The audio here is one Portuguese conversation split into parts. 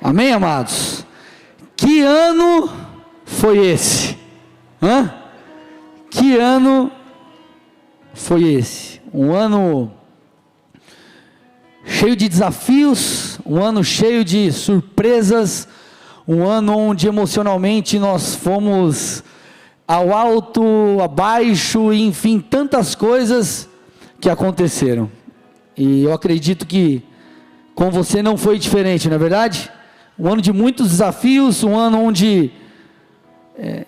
Amém, amados? Que ano foi esse? Que ano foi esse? Um ano cheio de desafios, um ano cheio de surpresas, um ano onde emocionalmente nós fomos ao alto, abaixo, enfim, tantas coisas que aconteceram. E eu acredito que com você não foi diferente, não é verdade? Um ano de muitos desafios, um ano onde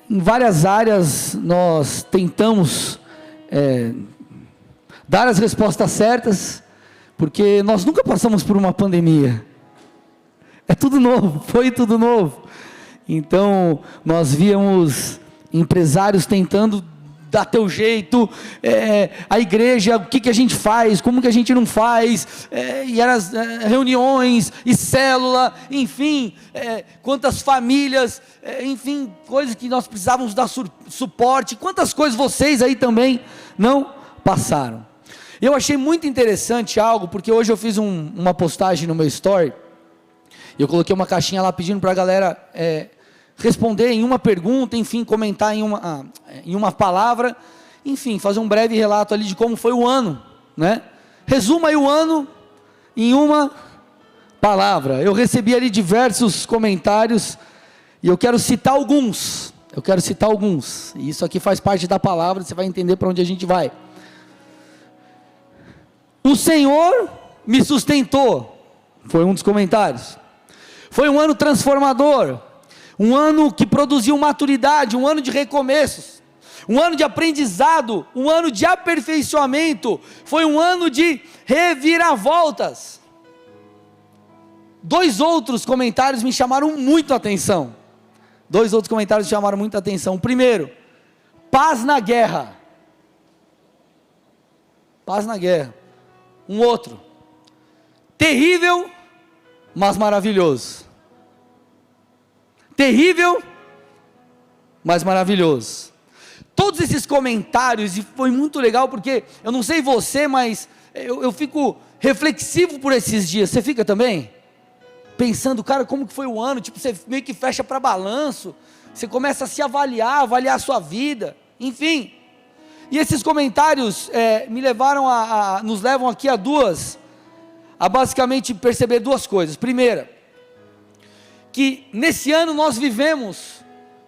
em várias áreas nós tentamos dar as respostas certas, porque nós nunca passamos por uma pandemia. É tudo novo, foi tudo novo. Então nós víamos empresários tentando dar teu jeito, a igreja, o que a gente faz, como que a gente não faz, e eram reuniões, e célula, enfim, quantas famílias, enfim, coisas que nós precisávamos dar suporte, quantas coisas vocês aí também não passaram. Eu achei muito interessante algo, porque hoje eu fiz uma postagem no meu story, eu coloquei uma caixinha lá pedindo para a galera responder em uma pergunta, enfim, comentar em uma palavra, enfim, fazer um breve relato ali de como foi o ano, né? Resuma aí o ano em uma palavra. Eu recebi ali diversos comentários e eu quero citar alguns, e isso aqui faz parte da palavra, você vai entender para onde a gente vai. O Senhor me sustentou, foi um dos comentários. Foi um ano transformador, um ano que produziu maturidade, um ano de recomeços, um ano de aprendizado, um ano de aperfeiçoamento, foi um ano de reviravoltas. Dois outros comentários me chamaram muito a atenção. O primeiro, paz na guerra. Um outro, terrível, mas maravilhoso. Todos esses comentários, e foi muito legal, porque eu não sei você, mas eu fico reflexivo por esses dias. Você fica também? Pensando, cara, como que foi o ano? Tipo, você meio que fecha para balanço, você começa a se avaliar a sua vida, enfim. E esses comentários nos levam aqui a basicamente perceber duas coisas. Primeira, que nesse ano nós vivemos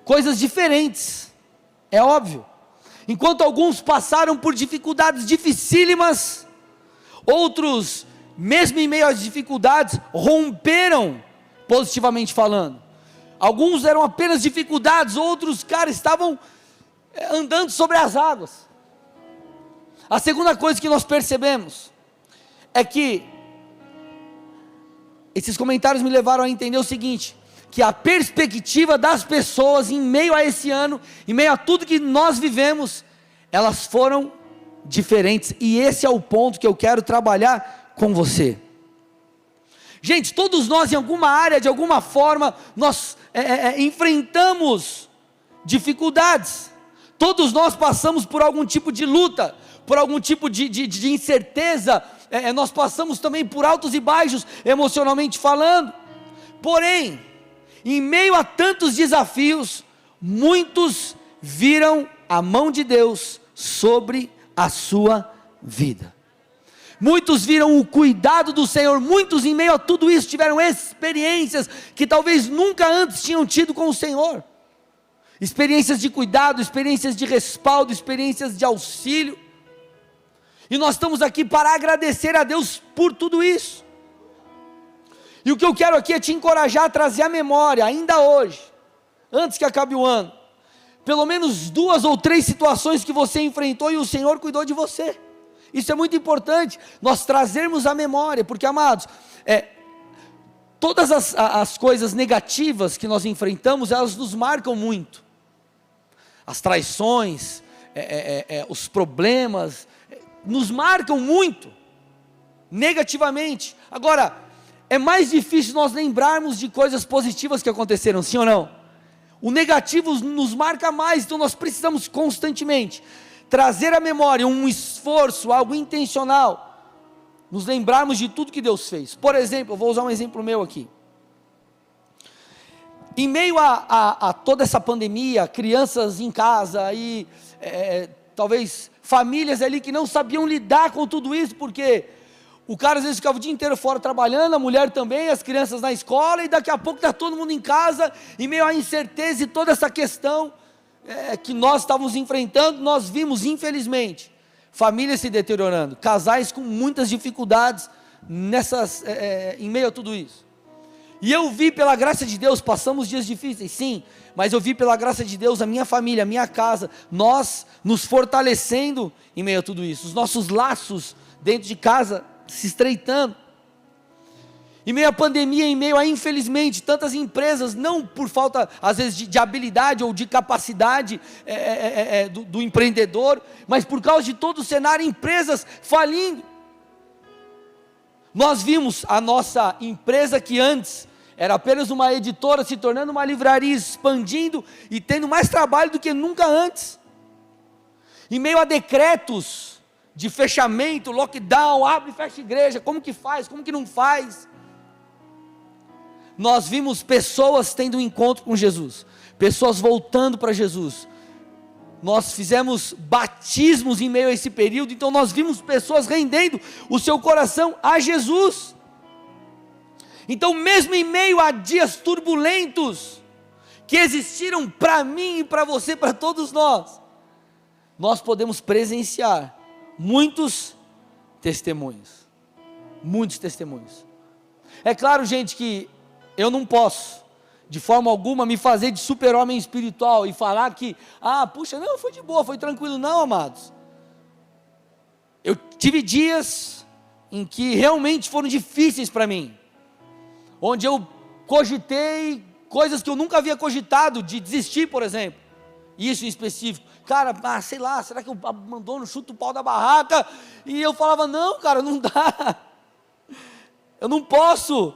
coisas diferentes, é óbvio. Enquanto alguns passaram por dificuldades dificílimas, outros, mesmo em meio às dificuldades, romperam, positivamente falando. Alguns eram apenas dificuldades, outros, estavam andando sobre as águas. A segunda coisa que nós percebemos é que esses comentários me levaram a entender o seguinte, que a perspectiva das pessoas em meio a esse ano, em meio a tudo que nós vivemos, elas foram diferentes, e esse é o ponto que eu quero trabalhar com você. Gente, todos nós em alguma área, de alguma forma, nós enfrentamos dificuldades, todos nós passamos por algum tipo de luta, por algum tipo de incerteza, nós passamos também por altos e baixos, emocionalmente falando. Porém, em meio a tantos desafios, muitos viram a mão de Deus sobre a sua vida. Muitos viram o cuidado do Senhor, muitos em meio a tudo isso tiveram experiências que talvez nunca antes tinham tido com o Senhor. Experiências de cuidado, experiências de respaldo, experiências de auxílio. E nós estamos aqui para agradecer a Deus por tudo isso. E o que eu quero aqui é te encorajar a trazer à memória, ainda hoje, antes que acabe o ano, pelo menos 2 ou 3 situações que você enfrentou e o Senhor cuidou de você. Isso é muito importante, nós trazermos à memória, porque, amados, todas as coisas negativas que nós enfrentamos, elas nos marcam muito. As traições, os problemas, nos marcam muito, negativamente. Agora, é mais difícil nós lembrarmos de coisas positivas que aconteceram, sim ou não? O negativo nos marca mais, então nós precisamos constantemente trazer à memória um esforço, algo intencional, nos lembrarmos de tudo que Deus fez. Por exemplo, eu vou usar um exemplo meu aqui. Em meio a toda essa pandemia, crianças em casa e talvez famílias ali que não sabiam lidar com tudo isso, porque o cara às vezes ficava o dia inteiro fora trabalhando, a mulher também, as crianças na escola, e daqui a pouco está todo mundo em casa, em meio à incerteza e toda essa questão que nós estávamos enfrentando, nós vimos infelizmente, famílias se deteriorando, casais com muitas dificuldades em meio a tudo isso. E eu vi pela graça de Deus, passamos dias difíceis, sim, mas eu vi pela graça de Deus a minha família, a minha casa, nós nos fortalecendo em meio a tudo isso, os nossos laços dentro de casa se estreitando. Em meio à pandemia, em meio a, infelizmente, tantas empresas, não por falta, às vezes, de habilidade ou de capacidade do empreendedor, mas por causa de todo o cenário, empresas falindo. Nós vimos a nossa empresa que antes era apenas uma editora, se tornando uma livraria, expandindo e tendo mais trabalho do que nunca antes. Em meio a decretos de fechamento, lockdown, abre e fecha igreja, como que faz, como que não faz? Nós vimos pessoas tendo um encontro com Jesus, pessoas voltando para Jesus. Nós fizemos batismos em meio a esse período, então nós vimos pessoas rendendo o seu coração a Jesus. Então mesmo em meio a dias turbulentos, que existiram para mim e para você, para todos nós podemos presenciar muitos testemunhos, é claro, gente, que eu não posso, de forma alguma, me fazer de super-homem espiritual, e falar que, puxa, não, foi de boa, foi tranquilo, não, amados, eu tive dias, em que realmente foram difíceis para mim, onde eu cogitei coisas que eu nunca havia cogitado, de desistir, por exemplo, isso em específico, cara, sei lá, será que eu abandono, chuto o pau da barraca, e eu falava, não cara, não dá, eu não posso,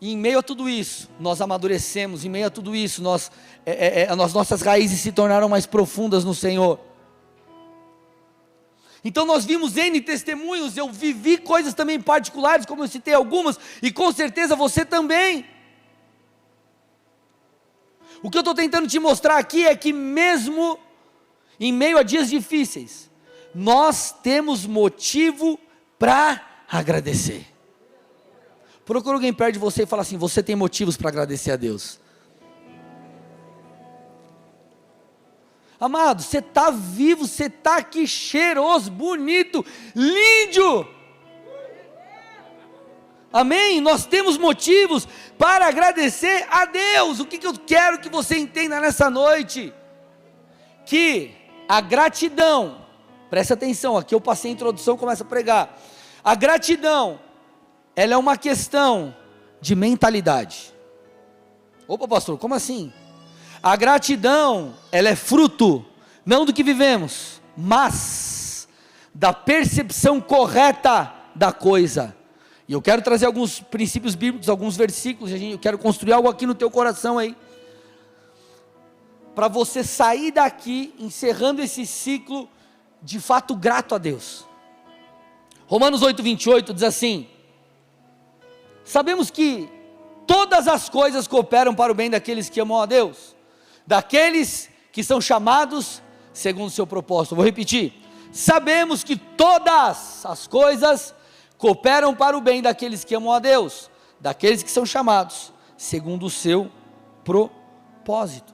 e em meio a tudo isso, nós amadurecemos, em meio a tudo isso, as nossas raízes se tornaram mais profundas no Senhor. Então nós vimos N testemunhos, eu vivi coisas também particulares, como eu citei algumas, e com certeza você também. O que eu estou tentando te mostrar aqui é que mesmo em meio a dias difíceis, nós temos motivo para agradecer. Procura alguém perto de você e fala assim, você tem motivos para agradecer a Deus. Amado, você está vivo, você está aqui cheiroso, bonito, lindo. Amém? Nós temos motivos para agradecer a Deus. O que eu quero que você entenda nessa noite? Que a gratidão, presta atenção, aqui eu passei a introdução, começo a pregar. A gratidão, ela é uma questão de mentalidade. Opa, pastor, como assim? A gratidão, ela é fruto, não do que vivemos, mas da percepção correta da coisa. E eu quero trazer alguns princípios bíblicos, alguns versículos, eu quero construir algo aqui no teu coração aí, para você sair daqui, encerrando esse ciclo, de fato grato a Deus. Romanos 8:28 diz assim, sabemos que todas as coisas cooperam para o bem daqueles que amam a Deus, daqueles que são chamados segundo o seu propósito. Vou repetir, sabemos que todas as coisas cooperam para o bem daqueles que amam a Deus, daqueles que são chamados segundo o seu propósito.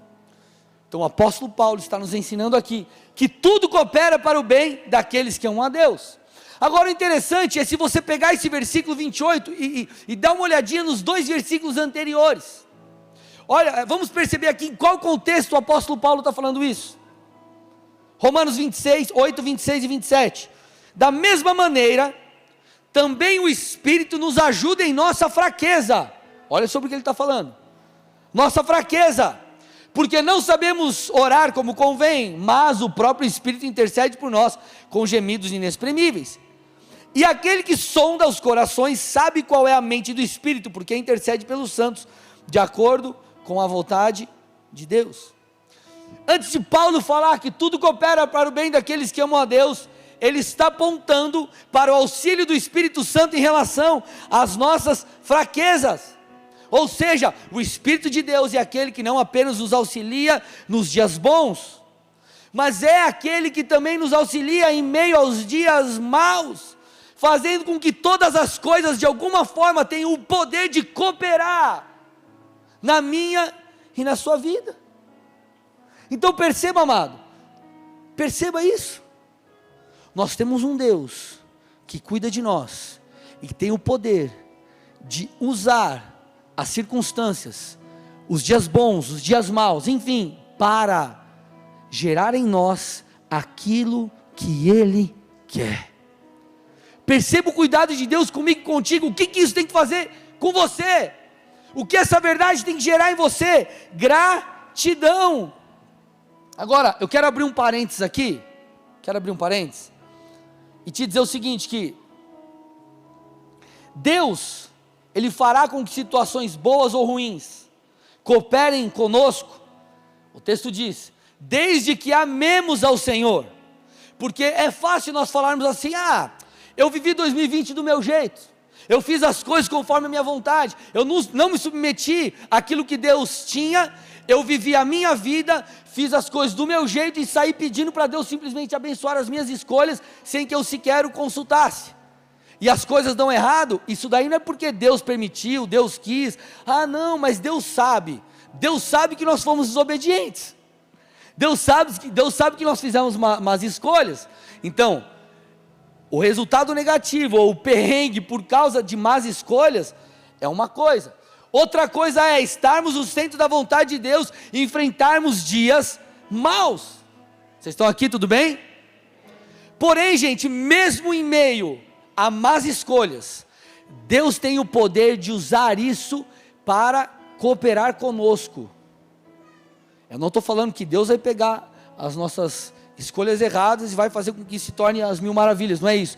Então o apóstolo Paulo está nos ensinando aqui, que tudo coopera para o bem daqueles que amam a Deus. Agora o interessante é se você pegar esse versículo 28 e dar uma olhadinha nos dois versículos anteriores. Olha, vamos perceber aqui em qual contexto o apóstolo Paulo está falando isso. Romanos 8, 26 e 27. Da mesma maneira, também o Espírito nos ajuda em nossa fraqueza. Olha sobre o que ele está falando. Nossa fraqueza, porque não sabemos orar como convém, mas o próprio Espírito intercede por nós com gemidos inexprimíveis. E aquele que sonda os corações sabe qual é a mente do Espírito, porque intercede pelos santos, de acordo com a vontade de Deus. Antes de Paulo falar que tudo coopera para o bem daqueles que amam a Deus, ele está apontando para o auxílio do Espírito Santo em relação às nossas fraquezas. Ou seja, o Espírito de Deus é aquele que não apenas nos auxilia nos dias bons, mas é aquele que também nos auxilia em meio aos dias maus, fazendo com que todas as coisas de alguma forma tenham o poder de cooperar na minha e na sua vida. Então perceba, amado, perceba isso. Nós temos um Deus que cuida de nós e que tem o poder de usar as circunstâncias, os dias bons, os dias maus, enfim, para gerar em nós aquilo que Ele quer. Perceba o cuidado de Deus comigo e contigo. O que isso tem que fazer com você? O que essa verdade tem que gerar em você? Gratidão. Agora, eu quero abrir um parênteses aqui, e te dizer o seguinte, que Deus, Ele fará com que situações boas ou ruins cooperem conosco. O texto diz, desde que amemos ao Senhor, porque é fácil nós falarmos assim, eu vivi 2020 do meu jeito, eu fiz as coisas conforme a minha vontade, eu não me submeti àquilo que Deus tinha, eu vivi a minha vida, fiz as coisas do meu jeito e saí pedindo para Deus simplesmente abençoar as minhas escolhas, sem que eu sequer o consultasse, e as coisas dão errado. Isso daí não é porque Deus permitiu, Deus quis, não, mas Deus sabe que nós fomos desobedientes, Deus sabe que nós fizemos más escolhas. Então, o resultado negativo, ou o perrengue por causa de más escolhas, é uma coisa. Outra coisa é estarmos no centro da vontade de Deus e enfrentarmos dias maus. Vocês estão aqui, tudo bem? Porém, gente, mesmo em meio a más escolhas, Deus tem o poder de usar isso para cooperar conosco. Eu não estou falando que Deus vai pegar as nossas escolhas erradas e vai fazer com que se torne as mil maravilhas, não é isso.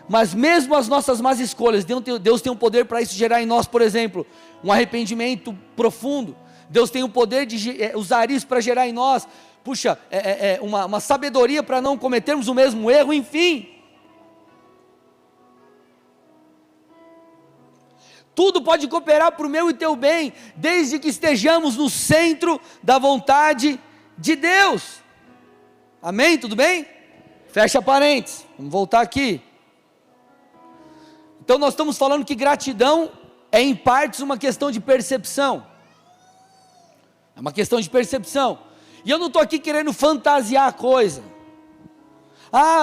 Mas mesmo as nossas más escolhas, Deus tem um poder para isso gerar em nós, por exemplo, um arrependimento profundo. Deus tem o poder de usar isso para gerar em nós, uma sabedoria para não cometermos o mesmo erro, enfim. Tudo pode cooperar para o meu e teu bem, desde que estejamos no centro da vontade de Deus. Amém? Tudo bem? Fecha parênteses, vamos voltar aqui. Então nós estamos falando que gratidão é em partes uma questão de percepção. É uma questão de percepção. E eu não estou aqui querendo fantasiar a coisa.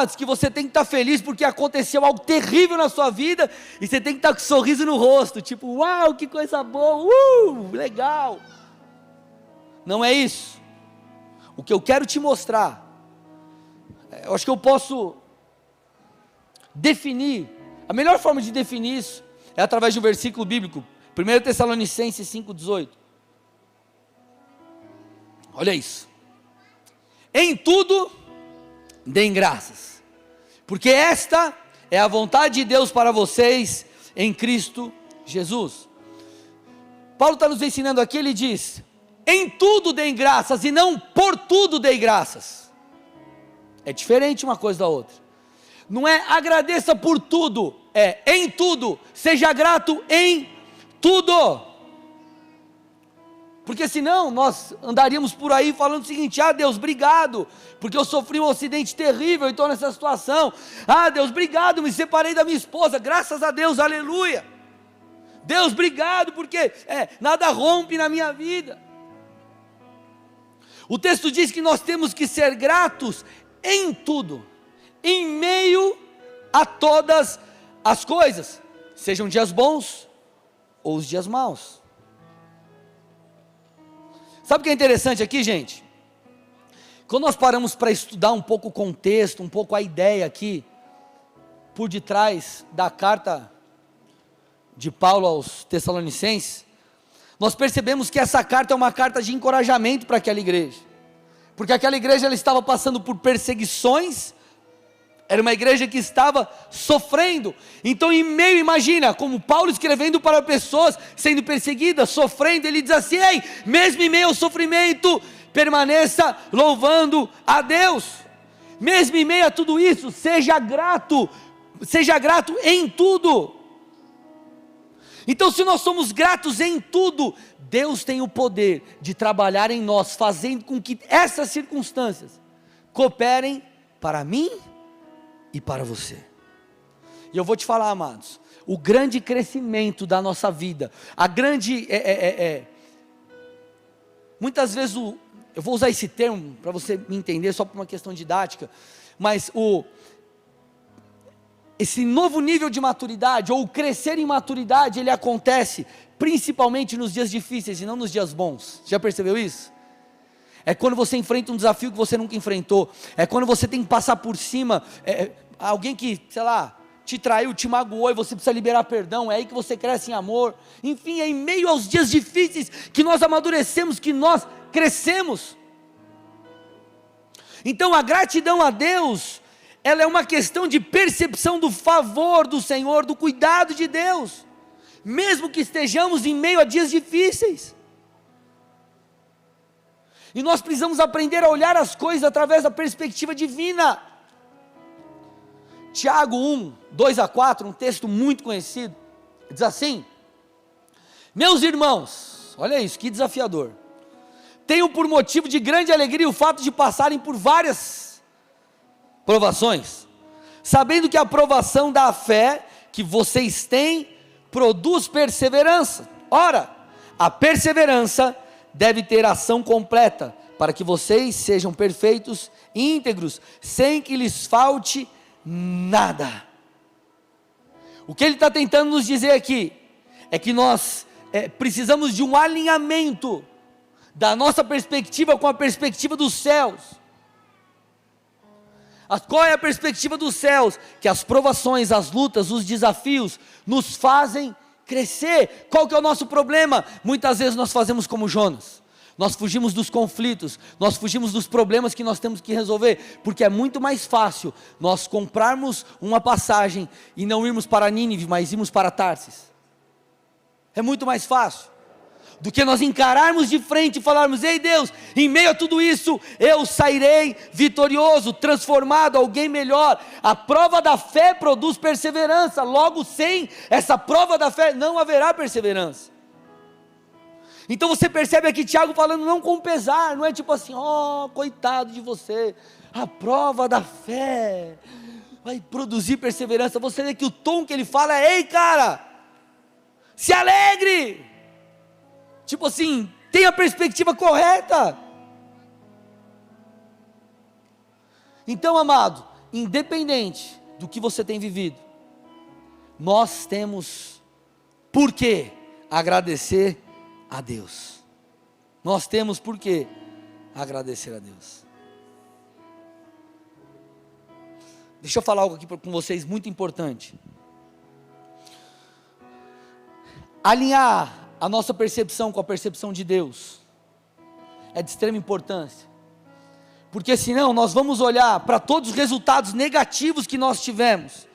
Diz que você tem que estar feliz porque aconteceu algo terrível na sua vida, e você tem que estar com um sorriso no rosto, tipo, uau, que coisa boa, legal. Não é isso. O que eu quero te mostrar, eu acho que eu posso definir, a melhor forma de definir isso é através de um versículo bíblico, 1 Tessalonicenses 5,18. Olha isso. Em tudo deem graças, porque esta é a vontade de Deus para vocês em Cristo Jesus. Paulo está nos ensinando aqui, ele diz, em tudo deem graças, e não por tudo deem graças. É diferente uma coisa da outra. Não é agradeça por tudo, é em tudo, seja grato em tudo. Porque senão nós andaríamos por aí falando o seguinte, Deus, obrigado, porque eu sofri um acidente terrível e estou nessa situação. Deus, obrigado, me separei da minha esposa, graças a Deus, aleluia. Deus, obrigado, porque nada rompe na minha vida. O texto diz que nós temos que ser gratos em tudo, em meio a todas as coisas, sejam dias bons ou os dias maus. Sabe o que é interessante aqui, gente? Quando nós paramos para estudar um pouco o contexto, um pouco a ideia aqui, por detrás da carta de Paulo aos Tessalonicenses, nós percebemos que essa carta é uma carta de encorajamento para aquela igreja, porque aquela igreja ela estava passando por perseguições, era uma igreja que estava sofrendo. Então imagina, como Paulo escrevendo para pessoas sendo perseguidas, sofrendo, ele diz assim, mesmo em meio ao sofrimento, permaneça louvando a Deus, mesmo em meio a tudo isso, seja grato em tudo. Então, se nós somos gratos em tudo, Deus tem o poder de trabalhar em nós, fazendo com que essas circunstâncias cooperem para mim e para você. E eu vou te falar, amados, o grande crescimento da nossa vida, a grande, muitas vezes, eu vou usar esse termo para você me entender, só por uma questão didática, mas esse novo nível de maturidade, ou crescer em maturidade, ele acontece principalmente nos dias difíceis e não nos dias bons. Já percebeu isso? É quando você enfrenta um desafio que você nunca enfrentou, é quando você tem que passar por cima, alguém que, sei lá, te traiu, te magoou e você precisa liberar perdão, é aí que você cresce em amor. Enfim, é em meio aos dias difíceis que nós amadurecemos, que nós crescemos. Então a gratidão a Deus, ela é uma questão de percepção do favor do Senhor, do cuidado de Deus, mesmo que estejamos em meio a dias difíceis. E nós precisamos aprender a olhar as coisas através da perspectiva divina. Tiago 1, 2-4, um texto muito conhecido, diz assim: meus irmãos, olha isso, que desafiador, tenham por motivo de grande alegria o fato de passarem por várias provações, sabendo que a provação da fé que vocês têm produz perseverança. Ora, a perseverança deve ter ação completa, para que vocês sejam perfeitos e íntegros, sem que lhes falte nada. O que ele está tentando nos dizer aqui, é que nós precisamos de um alinhamento da nossa perspectiva com a perspectiva dos céus. Qual é a perspectiva dos céus? Que as provações, as lutas, os desafios nos fazem crescer. Qual que é o nosso problema? Muitas vezes nós fazemos como Jonas, nós fugimos dos conflitos, nós fugimos dos problemas que nós temos que resolver, porque é muito mais fácil nós comprarmos uma passagem e não irmos para Nínive, mas irmos para Tarsis. É muito mais fácil do que nós encararmos de frente e falarmos: ei Deus, em meio a tudo isso, eu sairei vitorioso, transformado, alguém melhor. A prova da fé produz perseverança, logo sem essa prova da fé não haverá perseverança. Então você percebe aqui Tiago falando não com pesar, não é tipo assim: ó, coitado de você, a prova da fé vai produzir perseverança. Você vê que o tom que ele fala é: ei cara, se alegre, tipo assim, tenha a perspectiva correta. Então, amado, independente do que você tem vivido, nós temos por que agradecer a Deus. Nós temos por que agradecer a Deus. Deixa eu falar algo aqui com vocês muito importante. Alinhar a nossa percepção com a percepção de Deus é de extrema importância, porque senão nós vamos olhar para todos os resultados negativos que nós tivemos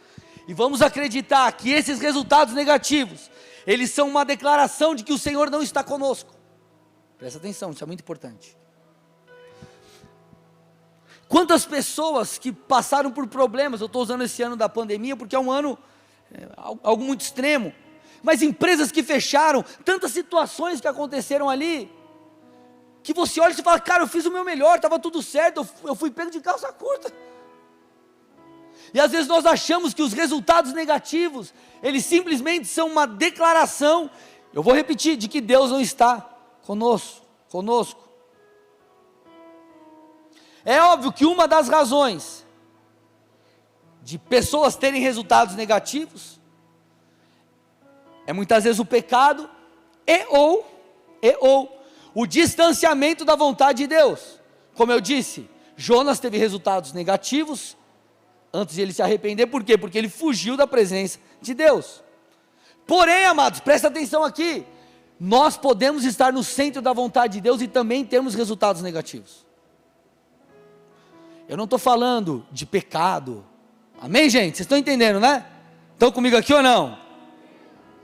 e vamos acreditar que esses resultados negativos, eles são uma declaração de que o Senhor não está conosco. Presta atenção, isso é muito importante. Quantas pessoas que passaram por problemas, eu estou usando esse ano da pandemia porque é um ano, algo muito extremo, mas empresas que fecharam, tantas situações que aconteceram ali, que você olha e fala: cara, eu fiz o meu melhor, estava tudo certo, eu fui pego de calça curta. E às vezes nós achamos que os resultados negativos, eles simplesmente são uma declaração, eu vou repetir, de que Deus não está conosco. É óbvio que uma das razões de pessoas terem resultados negativos é muitas vezes o pecado e ou o distanciamento da vontade de Deus. Como eu disse, Jonas teve resultados negativos antes de ele se arrepender. Por quê? Porque ele fugiu da presença de Deus. Porém, amados, presta atenção aqui, nós podemos estar no centro da vontade de Deus e também termos resultados negativos. Eu não estou falando de pecado, amém, gente? Vocês estão entendendo, né? Estão comigo aqui ou não?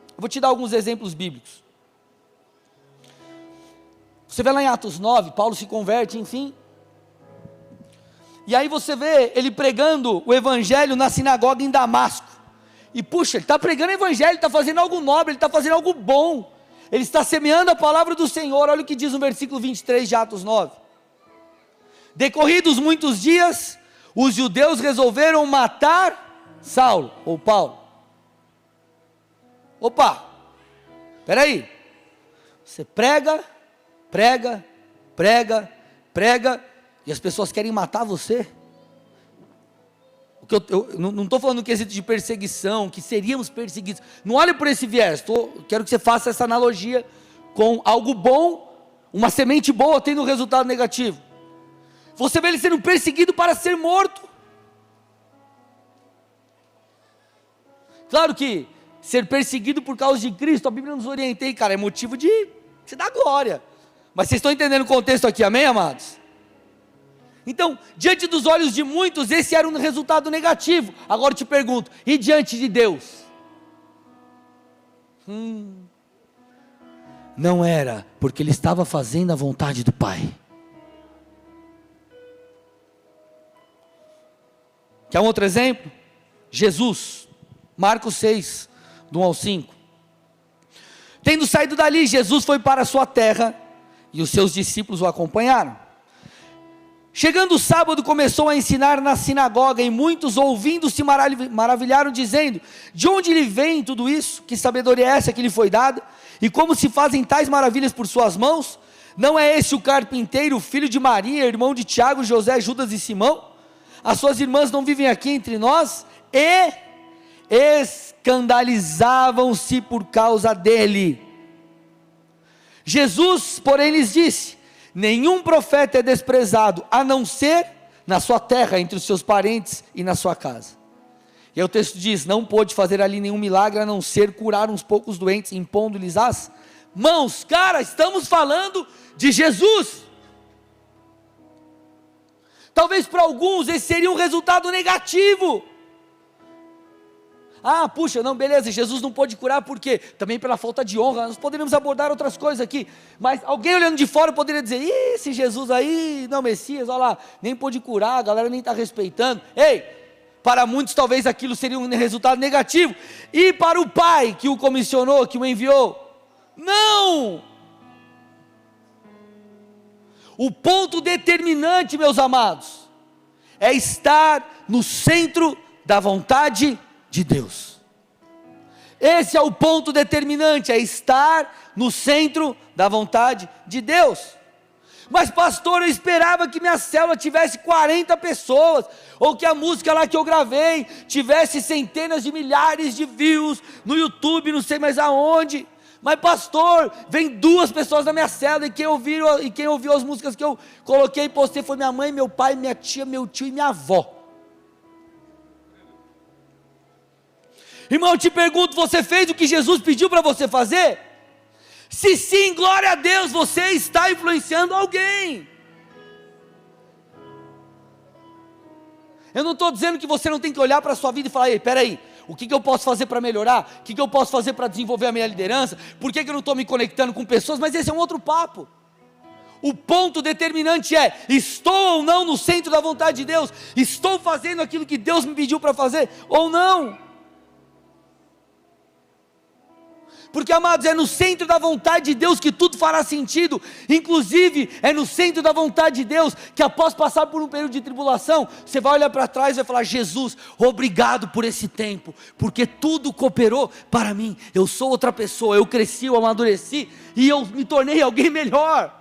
Eu vou te dar alguns exemplos bíblicos. Você vê lá em Atos 9, Paulo se converte, enfim. E aí você vê ele pregando o evangelho na sinagoga em Damasco. E puxa, ele está pregando o evangelho, ele está fazendo algo nobre, ele está fazendo algo bom, ele está semeando a palavra do Senhor. Olha o que diz no versículo 23 de Atos 9. Decorridos muitos dias, os judeus resolveram matar Saulo, ou Paulo. Opa, espera aí, você prega, e as pessoas querem matar você? Eu não estou falando no quesito de perseguição, que seríamos perseguidos, não olhe por esse viés, quero que você faça essa analogia com algo bom, uma semente boa tendo um resultado negativo. Você vê ele sendo perseguido para ser morto. Claro que ser perseguido por causa de Cristo, a Bíblia nos orienta, cara, é motivo de se dar glória. Mas vocês estão entendendo o contexto aqui, amém, amados? Então, diante dos olhos de muitos, esse era um resultado negativo. Agora eu te pergunto, e diante de Deus? Não era, porque ele estava fazendo a vontade do Pai. Quer um outro exemplo? Jesus, Marcos 6, do 1 ao 5. Tendo saído dali, Jesus foi para a sua terra, e os seus discípulos o acompanharam. Chegando o sábado, começou a ensinar na sinagoga, e muitos ouvindo se maravilharam, dizendo: de onde lhe vem tudo isso? Que sabedoria é essa que lhe foi dada? E como se fazem tais maravilhas por suas mãos? Não é esse o carpinteiro, filho de Maria, irmão de Tiago, José, Judas e Simão? As suas irmãs não vivem aqui entre nós? E escandalizavam-se por causa dele. Jesus, porém, lhes disse: nenhum profeta é desprezado, a não ser na sua terra, entre os seus parentes e na sua casa. E aí o texto diz: não pôde fazer ali nenhum milagre, a não ser curar uns poucos doentes, impondo-lhes as mãos. Cara, estamos falando de Jesus. Talvez para alguns esse seria um resultado negativo. Ah, puxa, não, beleza, Jesus não pôde curar por quê? Também pela falta de honra. Nós poderíamos abordar outras coisas aqui, mas alguém olhando de fora poderia dizer: ih, esse Jesus aí, não, Messias, olha lá, nem pôde curar, a galera nem está respeitando. Ei, para muitos talvez aquilo seria um resultado negativo, e para o Pai que o comissionou, que o enviou, não! O ponto determinante, meus amados, é estar no centro da vontade de Deus. Esse é o ponto determinante, é estar no centro da vontade de Deus. Mas pastor, eu esperava que minha célula tivesse 40 pessoas, ou que a música lá que eu gravei tivesse centenas de milhares de views no YouTube, não sei mais aonde. Mas pastor, vem 2 pessoas na minha célula, e quem ouviu as músicas que eu coloquei e postei foi minha mãe, meu pai, minha tia, meu tio e minha avó. Irmão, eu te pergunto, você fez o que Jesus pediu para você fazer? Se sim, glória a Deus, você está influenciando alguém. Eu não estou dizendo que você não tem que olhar para a sua vida e falar: ei, peraí, o que eu posso fazer para melhorar? O que eu posso fazer para desenvolver a minha liderança? Por que eu não estou me conectando com pessoas? Mas esse é um outro papo. O ponto determinante é: estou ou não no centro da vontade de Deus? Estou fazendo aquilo que Deus me pediu para fazer ou não? Porque, amados, é no centro da vontade de Deus que tudo fará sentido. Inclusive, é no centro da vontade de Deus que, após passar por um período de tribulação, você vai olhar para trás e vai falar: Jesus, obrigado por esse tempo, porque tudo cooperou para mim. Eu sou outra pessoa, eu cresci, eu amadureci, e eu me tornei alguém melhor.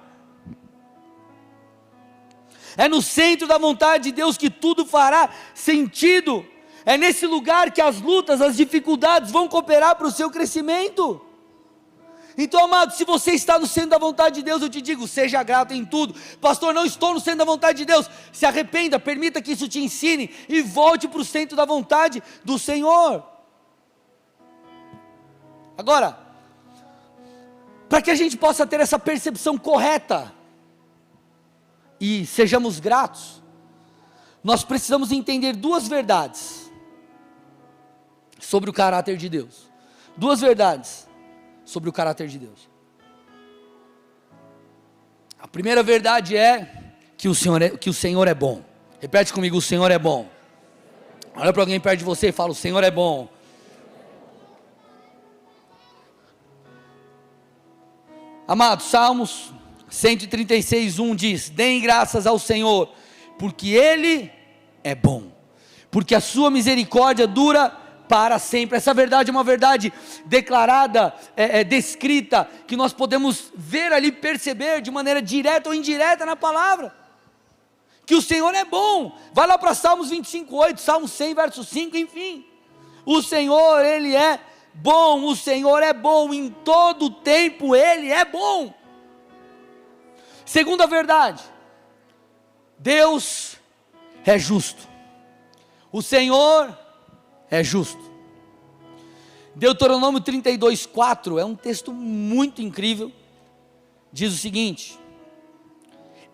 É no centro da vontade de Deus que tudo fará sentido. É nesse lugar que as lutas, as dificuldades vão cooperar para o seu crescimento. Então, amado, se você está no centro da vontade de Deus, eu te digo: seja grato em tudo. Pastor, não estou no centro da vontade de Deus. Se arrependa, permita que isso te ensine e volte para o centro da vontade do Senhor. Agora, para que a gente possa ter essa percepção correta e sejamos gratos, nós precisamos entender 2 verdades sobre o caráter de Deus. 2 verdades sobre o caráter de Deus. A primeira verdade é que o Senhor é bom. Repete comigo: o Senhor é bom. Olha para alguém perto de você e fala: o Senhor é bom. Amados, Salmos 136:1 diz: deem graças ao Senhor, porque Ele é bom, porque a sua misericórdia dura para sempre. Essa verdade é uma verdade declarada, descrita, que nós podemos ver ali, perceber de maneira direta ou indireta na palavra, que o Senhor é bom. Vai lá para Salmos 25:8, Salmo 100 verso 5, enfim, o Senhor, Ele é bom, o Senhor é bom, em todo tempo Ele é bom. Segunda verdade, Deus é justo, o Senhor é justo. Deuteronômio 32:4 é um texto muito incrível, diz o seguinte: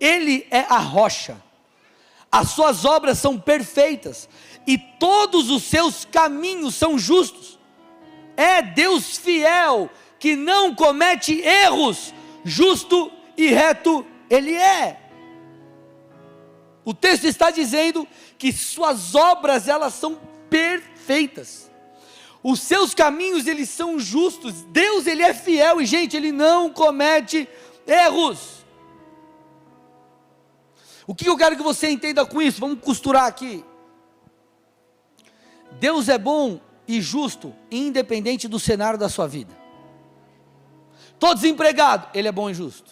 Ele é a rocha, as suas obras são perfeitas, e todos os seus caminhos são justos. É Deus fiel, que não comete erros, justo e reto Ele é. O texto está dizendo que suas obras, elas são perfeitas, os seus caminhos, eles são justos. Deus, Ele é fiel, e gente, Ele não comete erros. O que eu quero que você entenda com isso? Vamos costurar aqui. Deus é bom e justo, independente do cenário da sua vida. Estou desempregado, Ele é bom e justo.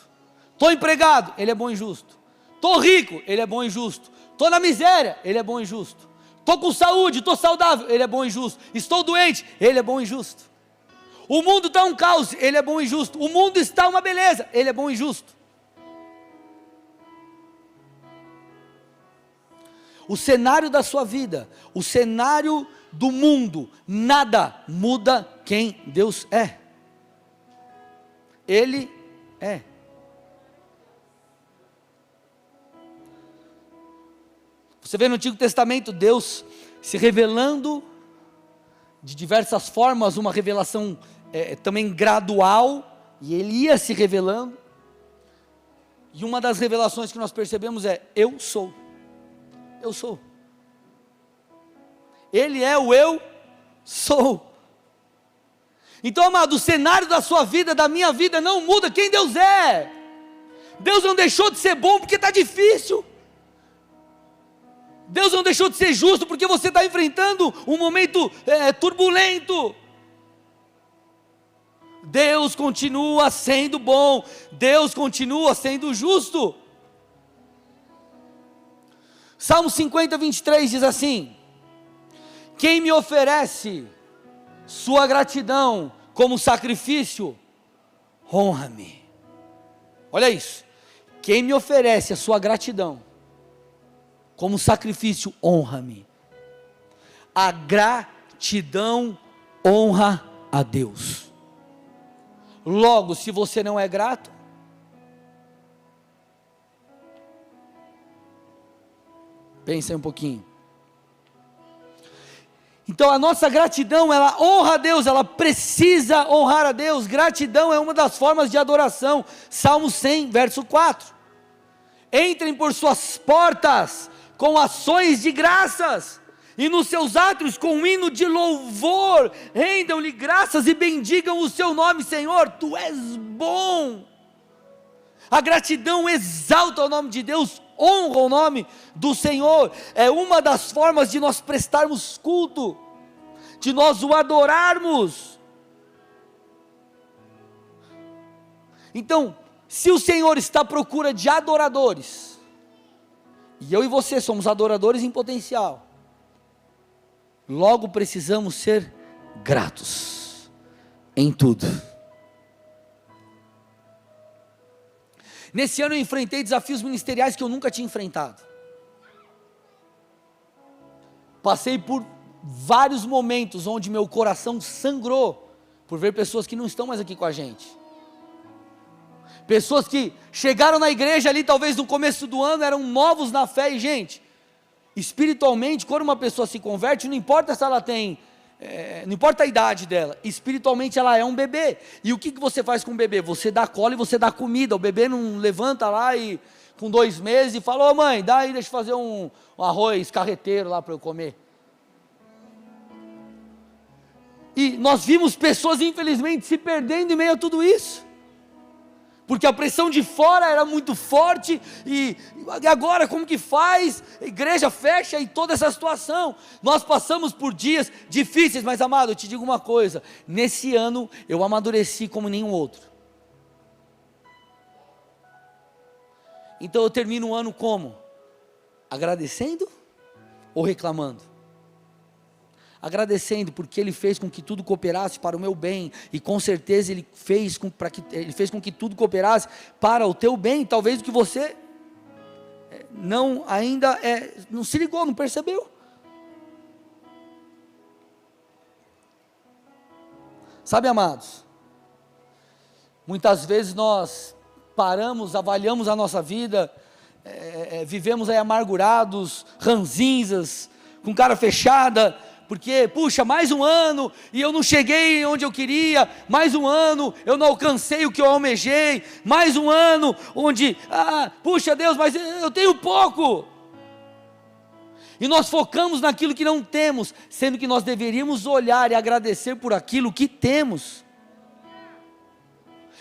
Estou empregado, Ele é bom e justo. Estou rico, Ele é bom e justo. Estou na miséria, Ele é bom e justo. Estou com saúde, estou saudável, Ele é bom e justo. Estou doente, Ele é bom e justo. O mundo está um caos, Ele é bom e justo. O mundo está uma beleza, Ele é bom e justo. O cenário da sua vida, o cenário do mundo, nada muda quem Deus é. Ele é. Você vê no Antigo Testamento Deus se revelando de diversas formas, uma revelação também gradual, e Ele ia se revelando, e uma das revelações que nós percebemos é: eu sou. Eu sou. Ele é o eu sou. Então, amado, o cenário da sua vida, da minha vida, não muda quem Deus é. Deus não deixou de ser bom porque está difícil. Deus não deixou de ser justo porque você está enfrentando um momento turbulento. Deus continua sendo bom, Deus continua sendo justo. Salmo 50:23 diz assim: quem me oferece sua gratidão como sacrifício, honra-me. Olha isso, quem me oferece a sua gratidão como sacrifício, honra-me. A gratidão honra a Deus. Logo, se você não é grato, pensa aí um pouquinho. Então a nossa gratidão, ela honra a Deus, ela precisa honrar a Deus. Gratidão é uma das formas de adoração. Salmo 100, verso 4. Entrem por suas portas com ações de graças, e nos seus átrios com um hino de louvor. Rendam-lhe graças e bendigam o seu nome. Senhor, Tu és bom. A gratidão exalta o nome de Deus, honra o nome do Senhor. É uma das formas de nós prestarmos culto, de nós o adorarmos. Então, se o Senhor está à procura de adoradores, e eu e você somos adoradores em potencial, logo precisamos ser gratos em tudo. Nesse ano eu enfrentei desafios ministeriais que eu nunca tinha enfrentado. Passei por vários momentos onde meu coração sangrou por ver pessoas que não estão mais aqui com a gente. Pessoas que chegaram na igreja ali talvez no começo do ano, eram novos na fé, e gente, espiritualmente, quando uma pessoa se converte, não importa se ela tem, não importa a idade dela, espiritualmente ela é um bebê. E o que você faz com o bebê? Você dá cola e você dá comida. O bebê não levanta lá e com 2 meses e fala: ô mãe, dá aí, deixa eu fazer um arroz carreteiro lá para eu comer. E nós vimos pessoas infelizmente se perdendo em meio a tudo isso. porque a pressão de fora era muito forte, e agora como que faz? A igreja fecha e toda essa situação, nós passamos por dias difíceis, mas amado, eu te digo uma coisa, nesse ano eu amadureci como nenhum outro. Então eu termino o ano como? Agradecendo ou reclamando? Agradecendo, porque Ele fez com que tudo cooperasse para o meu bem, e com certeza Ele fez com que tudo cooperasse para o teu bem. Talvez o que você não ainda não se ligou, não percebeu. Sabe, amados, muitas vezes nós paramos, avaliamos a nossa vida, vivemos aí amargurados, ranzinzas, com cara fechada, porque, puxa, mais um ano, e eu não cheguei onde eu queria, mais um ano, eu não alcancei o que eu almejei, mais um ano, onde, puxa Deus, mas eu tenho pouco, e nós focamos naquilo que não temos, sendo que nós deveríamos olhar e agradecer por aquilo que temos.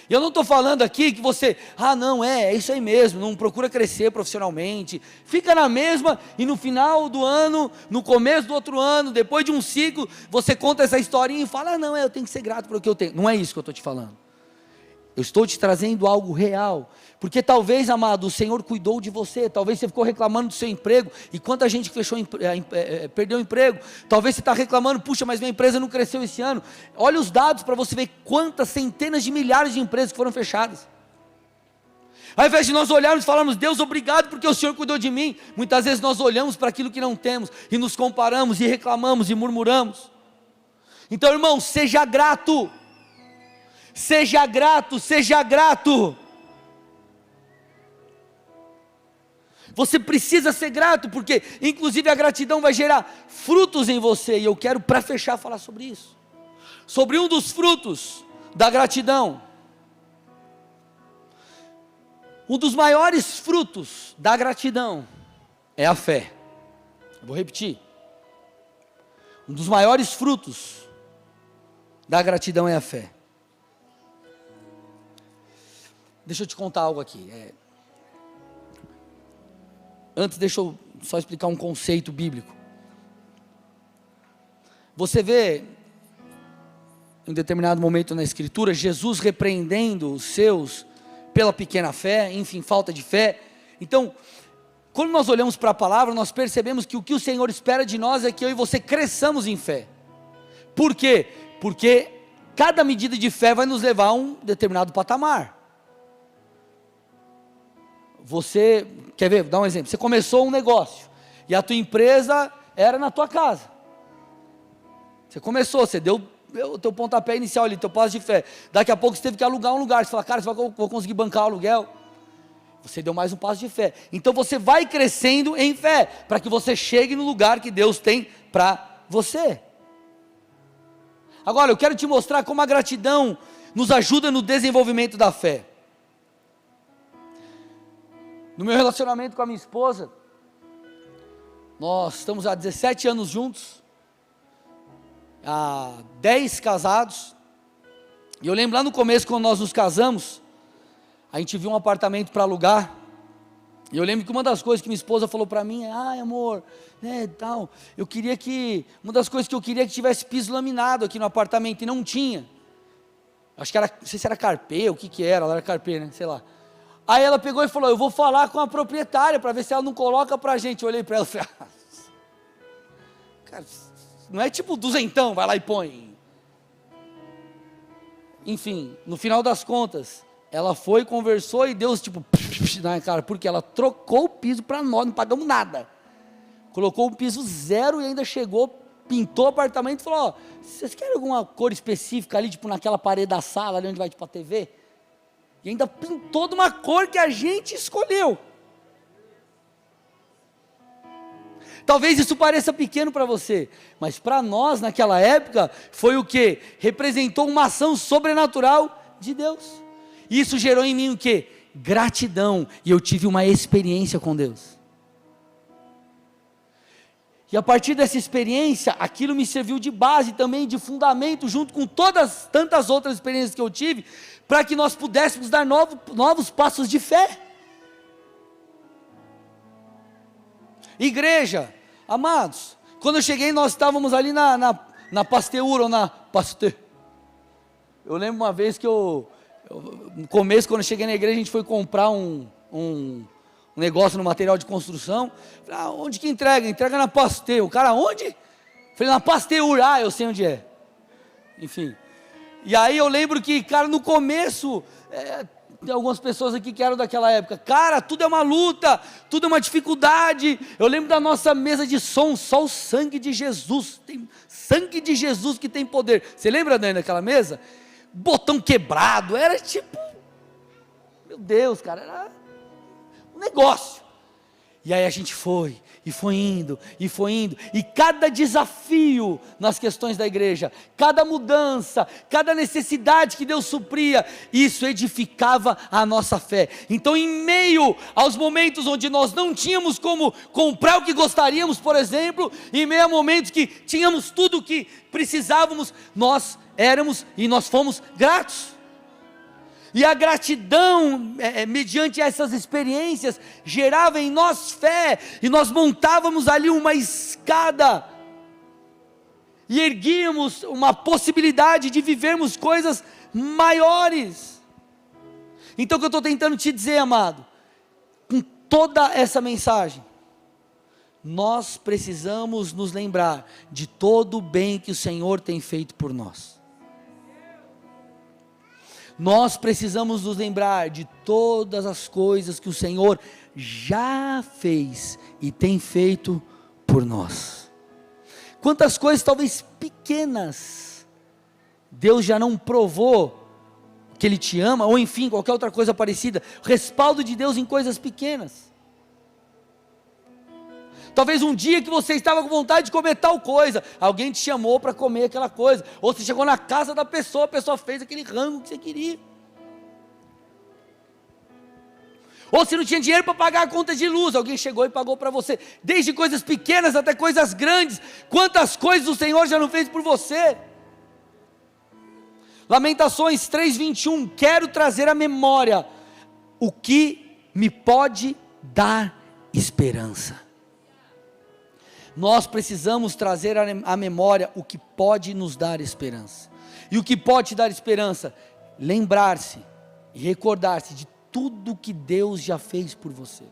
E eu não estou falando aqui que você, não, é isso aí mesmo, não procura crescer profissionalmente, fica na mesma, e no final do ano, no começo do outro ano, depois de um ciclo, você conta essa historinha e fala, não, eu tenho que ser grato pelo que eu tenho. Não é isso que eu estou te falando. Eu estou te trazendo algo real, porque talvez, amado, o Senhor cuidou de você, talvez você ficou reclamando do seu emprego, e quanta gente perdeu o emprego, talvez você está reclamando, puxa, mas minha empresa não cresceu esse ano. Olha os dados para você ver quantas centenas de milhares de empresas que foram fechadas. Ao invés de nós olharmos e falarmos, Deus, obrigado porque o Senhor cuidou de mim, muitas vezes nós olhamos para aquilo que não temos, e nos comparamos, e reclamamos, e murmuramos. Então, irmão, seja grato, seja grato, seja grato. Você precisa ser grato, porque inclusive a gratidão vai gerar frutos em você, e eu quero, para fechar, falar sobre isso, sobre um dos frutos da gratidão. Um dos maiores frutos da gratidão é a fé. Eu vou repetir. Um dos maiores frutos da gratidão é a fé. Deixa eu te contar algo aqui. Antes, deixa eu só explicar um conceito bíblico. Você vê, em determinado momento na Escritura, Jesus repreendendo os seus pela pequena fé, enfim, falta de fé. Então, quando nós olhamos para a palavra, nós percebemos que o que o Senhor espera de nós é que eu e você cresçamos em fé. Por quê? Porque cada medida de fé vai nos levar a um determinado patamar. Você, quer ver, vou dar um exemplo, você começou um negócio, e a tua empresa era na tua casa, você começou, você deu o teu pontapé inicial ali, teu passo de fé, daqui a pouco você teve que alugar um lugar, você fala, cara, vou conseguir bancar o aluguel, você deu mais um passo de fé, então você vai crescendo em fé, para que você chegue no lugar que Deus tem para você. Agora eu quero te mostrar como a gratidão nos ajuda no desenvolvimento da fé. No meu relacionamento com a minha esposa, nós estamos há 17 anos juntos, há 10 casados, e eu lembro lá no começo, quando nós nos casamos, a gente viu um apartamento para alugar, e eu lembro que uma das coisas que minha esposa falou para mim, amor, tal, uma das coisas que eu queria que tivesse piso laminado aqui no apartamento, e não tinha, acho que era, não sei se era carpê, o que era, ela era carpê, né, sei lá. Aí ela pegou e falou, eu vou falar com a proprietária, para ver se ela não coloca para a gente. Eu olhei para ela e falei, cara, não é tipo duzentão, vai lá e põe. Enfim, no final das contas, ela foi, conversou e Deus tipo, cara, porque ela trocou o piso para nós, não pagamos nada. Colocou um piso zero e ainda chegou, pintou o apartamento e falou, vocês querem alguma cor específica ali, tipo naquela parede da sala, ali onde vai tipo a TV? E ainda pintou de uma cor que a gente escolheu. Talvez isso pareça pequeno para você, mas para nós naquela época, foi o que? Representou uma ação sobrenatural de Deus. E isso gerou em mim o que? Gratidão, e eu tive uma experiência com Deus. E a partir dessa experiência, aquilo me serviu de base também, de fundamento, junto com todas tantas outras experiências que eu tive, para que nós pudéssemos dar novos passos de fé. Igreja, amados, quando eu cheguei, nós estávamos ali na Pasteur, ou na Pasteur. Eu lembro uma vez que no começo, quando eu cheguei na igreja, a gente foi comprar um negócio no material de construção. Falei, onde que entrega? Entrega na Pasteur. O cara, onde? Falei, na Pasteur. Eu sei onde é. Enfim. E aí eu lembro que, cara, no começo, tem algumas pessoas aqui que eram daquela época, cara, tudo é uma luta, tudo é uma dificuldade. Eu lembro da nossa mesa de som, só o sangue de Jesus, tem sangue de Jesus que tem poder. Você lembra, Dani, daquela mesa? Botão quebrado, era tipo, meu Deus, cara, era um negócio. E aí a gente foi indo, e cada desafio nas questões da igreja, cada mudança, cada necessidade que Deus supria, isso edificava a nossa fé. Então, em meio aos momentos onde nós não tínhamos como comprar o que gostaríamos, por exemplo, em meio a momentos que tínhamos tudo o que precisávamos, nós éramos e nós fomos gratos. E a gratidão, mediante essas experiências, gerava em nós fé, e nós montávamos ali uma escada, e erguíamos uma possibilidade de vivermos coisas maiores. Então o que eu estou tentando te dizer, amado, com toda essa mensagem, nós precisamos nos lembrar de todo o bem que o Senhor tem feito por nós. Nós precisamos nos lembrar de todas as coisas que o Senhor já fez e tem feito por nós. Quantas coisas talvez pequenas Deus já não provou que Ele te ama, ou enfim, qualquer outra coisa parecida. O respaldo de Deus em coisas pequenas. Talvez um dia que você estava com vontade de comer tal coisa, alguém te chamou para comer aquela coisa, ou você chegou na casa da pessoa, a pessoa fez aquele rango que você queria. Ou você não tinha dinheiro para pagar a conta de luz, alguém chegou e pagou para você. Desde coisas pequenas até coisas grandes, quantas coisas o Senhor já não fez por você. Lamentações 3:21, quero trazer à memória o que me pode dar esperança. Nós precisamos trazer à memória o que pode nos dar esperança. E o que pode te dar esperança? Lembrar-se e recordar-se de tudo que Deus já fez por você.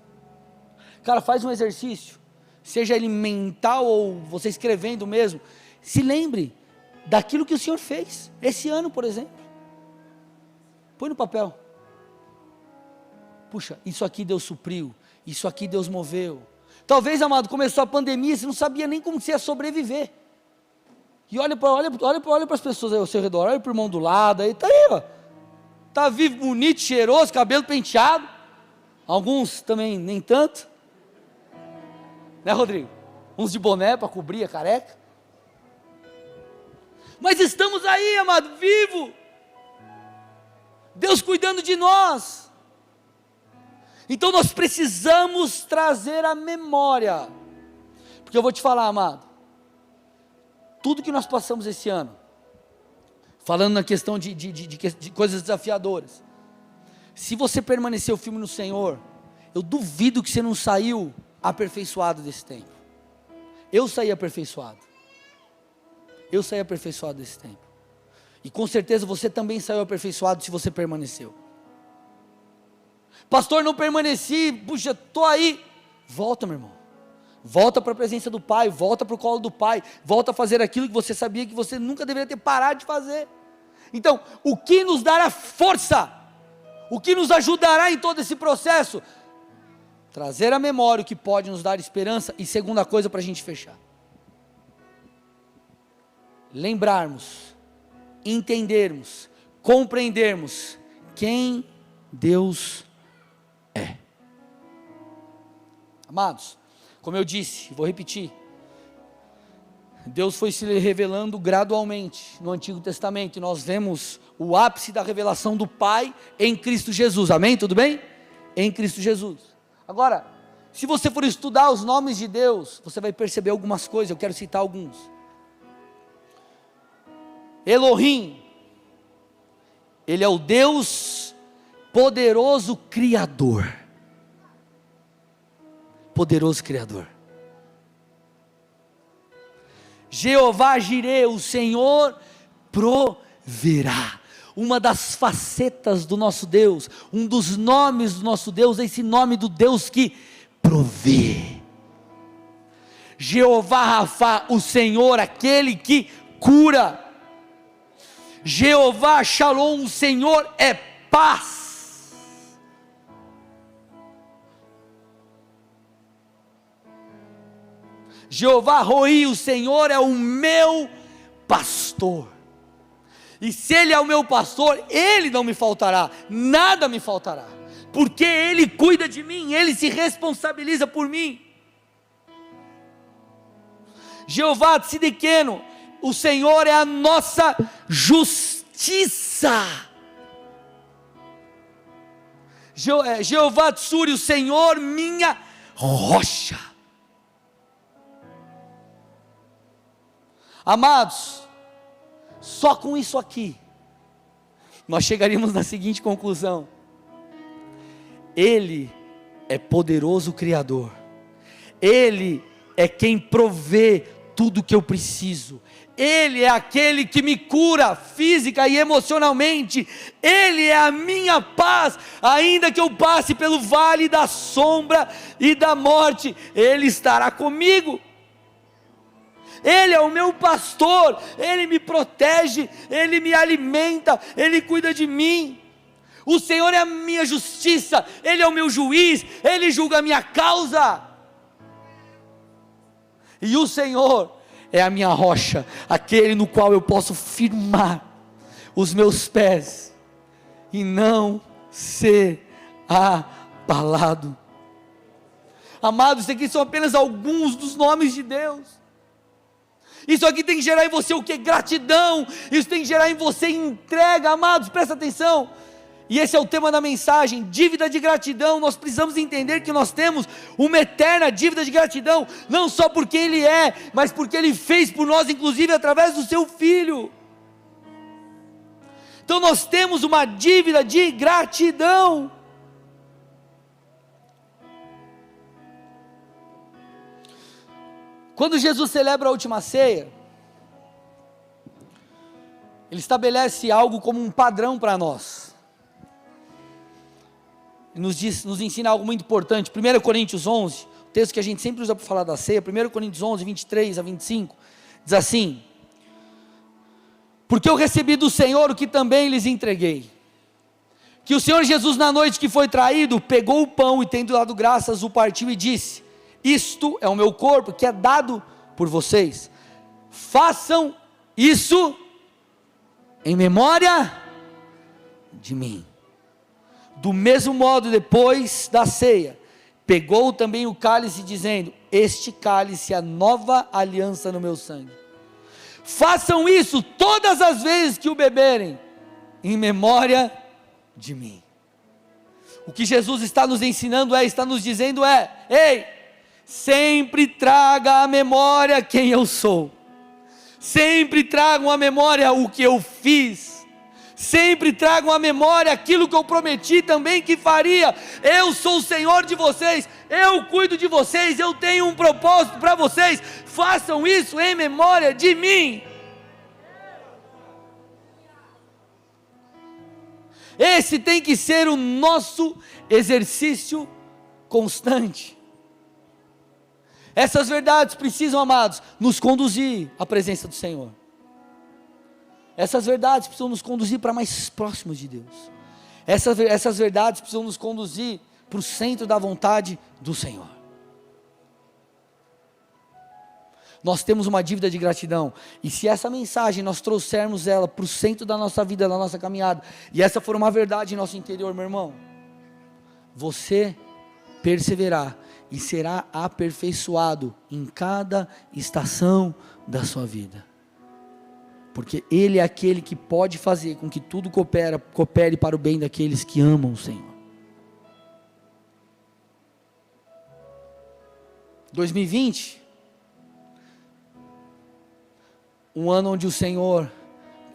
Cara, faz um exercício, seja ele mental ou você escrevendo mesmo, se lembre daquilo que o Senhor fez, esse ano por exemplo. Põe no papel. Puxa, isso aqui Deus supriu, isso aqui Deus moveu. Talvez, amado, começou a pandemia, você não sabia nem como você ia sobreviver. E olha para as pessoas aí ao seu redor, olha para o irmão do lado, aí está aí, ó. Está vivo, bonito, cheiroso, cabelo penteado. Alguns também nem tanto. Né, Rodrigo? Uns de boné para cobrir a careca. Mas estamos aí, amado, vivo. Deus cuidando de nós. Então nós precisamos trazer à memória, porque eu vou te falar, amado, tudo que nós passamos esse ano, falando na questão de coisas desafiadoras, se você permaneceu firme no Senhor, eu duvido que você não saiu aperfeiçoado desse tempo. Eu saí aperfeiçoado desse tempo, e com certeza você também saiu aperfeiçoado se você permaneceu. Pastor, não permaneci, puxa, estou aí. Volta, meu irmão. Volta para a presença do Pai, volta para o colo do Pai, volta a fazer aquilo que você sabia que você nunca deveria ter parado de fazer. Então, o que nos dará força? O que nos ajudará em todo esse processo? Trazer à memória o que pode nos dar esperança. E segunda coisa para a gente fechar. Lembrarmos, entendermos, compreendermos quem Deus é. Amados, como eu disse, vou repetir, Deus foi se revelando gradualmente no Antigo Testamento, e nós vemos o ápice da revelação do Pai em Cristo Jesus, amém? Tudo bem? Em Cristo Jesus. Agora, Se você for estudar os nomes de Deus, você vai perceber algumas coisas, eu quero citar alguns. Elohim, ele é o Deus poderoso Criador. Poderoso Criador. Jeová Jireh, o Senhor proverá. Uma das facetas do nosso Deus, um dos nomes do nosso Deus, é esse nome do Deus que provê. Jeová Rafá, o Senhor, aquele que cura. Jeová Shalom, o Senhor é paz. Jeová Roi, o Senhor é o meu pastor. E se Ele é o meu pastor, Ele não me faltará, nada me faltará, porque Ele cuida de mim, Ele se responsabiliza por mim. Jeová Tzidkenu, o Senhor é a nossa justiça. Jeová Tsuri, o Senhor minha rocha. Amados, só com isso aqui, nós chegaríamos na seguinte conclusão: Ele é poderoso Criador, Ele é quem provê tudo que eu preciso, Ele é aquele que me cura física e emocionalmente, Ele é a minha paz, ainda que eu passe pelo vale da sombra e da morte, Ele estará comigo. Ele é o meu pastor, Ele me protege, Ele me alimenta, Ele cuida de mim. O Senhor é a minha justiça, Ele é o meu juiz, Ele julga a minha causa. E o Senhor é a minha rocha, aquele no qual eu posso firmar os meus pés e não ser abalado. Amados, isso aqui são apenas alguns dos nomes de Deus. Isso aqui tem que gerar em você o que? Gratidão. Isso tem que gerar em você entrega. Amados, presta atenção. E esse é o tema da mensagem, dívida de gratidão. Nós precisamos entender que nós temos uma eterna dívida de gratidão, não só porque Ele é, mas porque Ele fez por nós, inclusive através do Seu Filho. Então nós temos uma dívida de gratidão. Quando Jesus celebra a última ceia, Ele estabelece algo como um padrão para nós. Nos ensina algo muito importante. 1 Coríntios 11, o texto que a gente sempre usa para falar da ceia, 1 Coríntios 11, 23 a 25, diz assim: porque eu recebi do Senhor o que também lhes entreguei, que o Senhor Jesus, na noite que foi traído, pegou o pão e, tendo dado graças, o partiu e disse: isto é o meu corpo que é dado por vocês, façam isso em memória de mim. Do mesmo modo, depois da ceia, pegou também o cálice, dizendo: este cálice é a nova aliança no meu sangue. Façam isso todas as vezes que o beberem, em memória de mim. O que Jesus está nos ensinando está nos dizendo ei, sempre traga à memória quem eu sou, sempre tragam à memória o que eu fiz, sempre tragam à memória aquilo que eu prometi também que faria. Eu sou o Senhor de vocês, eu cuido de vocês, eu tenho um propósito para vocês, façam isso em memória de mim. Esse tem que ser o nosso exercício constante. Essas verdades precisam, amados, nos conduzir à presença do Senhor. Essas verdades precisam nos conduzir para mais próximos de Deus. Essas verdades precisam nos conduzir para o centro da vontade do Senhor. Nós temos uma dívida de gratidão, e se essa mensagem nós trouxermos ela para o centro da nossa vida, da nossa caminhada, e essa for uma verdade em nosso interior, meu irmão, você perseverar e será aperfeiçoado em cada estação da sua vida, porque Ele é aquele que pode fazer com que tudo coopere para o bem daqueles que amam o Senhor. 2020, um ano onde o Senhor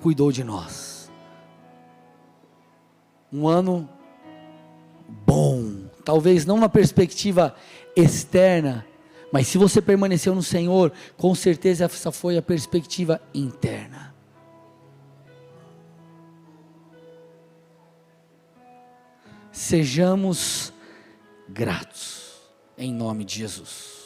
cuidou de nós, um ano bom, talvez não uma perspectiva externa, mas se você permaneceu no Senhor, com certeza essa foi a perspectiva interna. Sejamos gratos, em nome de Jesus.